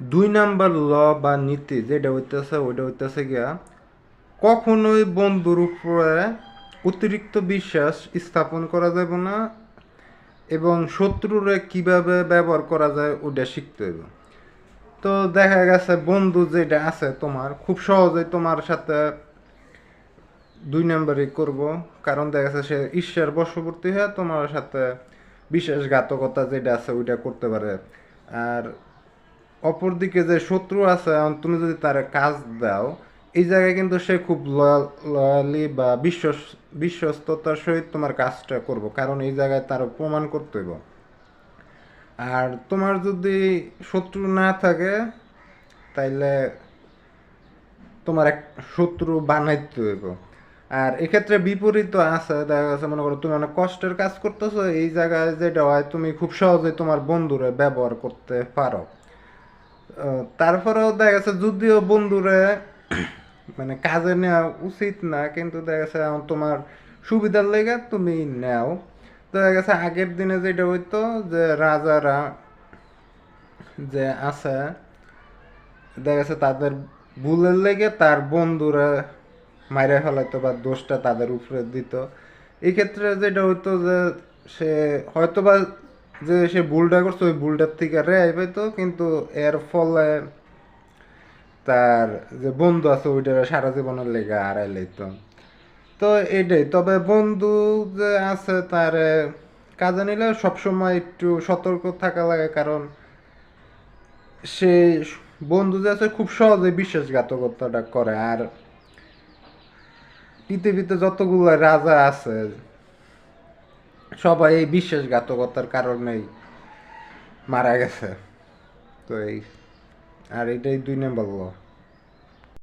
দুই নাম্বার ল বা নীতি যেটা হইতেছে ওইটা হইতেছে গিয়া কখনোই বন্ধুর উপরে অতিরিক্ত বিশ্বাস স্থাপন করা যাবে না এবং শত্রুরে কিভাবে ব্যবহার করা যায় ওটা শিখতে হবে। তো দেখা গেছে বন্ধু যেটা আছে তোমার খুব সহজেই তোমার সাথে দুই নাম্বারই করব, কারণ দেখা যাচ্ছে সে ঈশ্বর বশবর্তী হয়ে তোমার সাথে বিশ্বাসঘাতকতা যেটা আছে ওইটা করতে পারে। আর অপরদিকে যে শত্রু আছে, এখন তুমি যদি তার কাজ দাও, এই জায়গায় কিন্তু সে খুব লয়ালি বা বিশ্বস্ততার সহিত তোমার কাজটা করব, কারণ এই জায়গায় তার প্রমাণ করতে হইব। আর তোমার যদি শত্রু না থাকে তাইলে তোমার এক শত্রু বানাইতে হইব। আর এক্ষেত্রে বিপরীত আছে, দেখা গেছে মনে করো তুমি অনেক কষ্টের কাজ করতেছো, এই জায়গায় যেটা হয় তুমি খুব সহজেই তোমার বন্ধুরে ব্যবহার করতে পারো। তারপরেও দেখা গেছে যদিও বন্ধুরে মানে কাজে নেওয়া উচিত না, কিন্তু দেখা গেছে এখন তোমার সুবিধার লেগে তুমি নেও। দেখা গেছে আগের দিনে যেটা হইতো যে রাজারা যে আছে, দেখা গেছে তাদের ভুলের লেগে তার বন্ধুরা মাইরে ফেলাইতো বা দোষটা তাদের উপরে দিত। এই ক্ষেত্রে যেটা হইতো যে সে হয়তোবা যে সে ভুলটা করছে ওই ভুলটার থেকে রেহাই পাইতো, কিন্তু এর ফলে তার যে বন্ধু আছে ওইটা সারা জীবনের লেগে হারাই লাইতো। তো এটাই, তবে বন্ধু যে আছে তার কাজে নিলে সবসময় একটু সতর্ক থাকা লাগে, কারণ সে বন্ধু যে আছে খুব সহজে বিশ্বাসঘাতকতাটা করে। আর পৃথিবীতে যতগুলো রাজা আছে সবাই এই বিশ্বাসঘাতকতার কারণেই মারা গেছে। তো এই আর এটাই দুই নম্বর ল।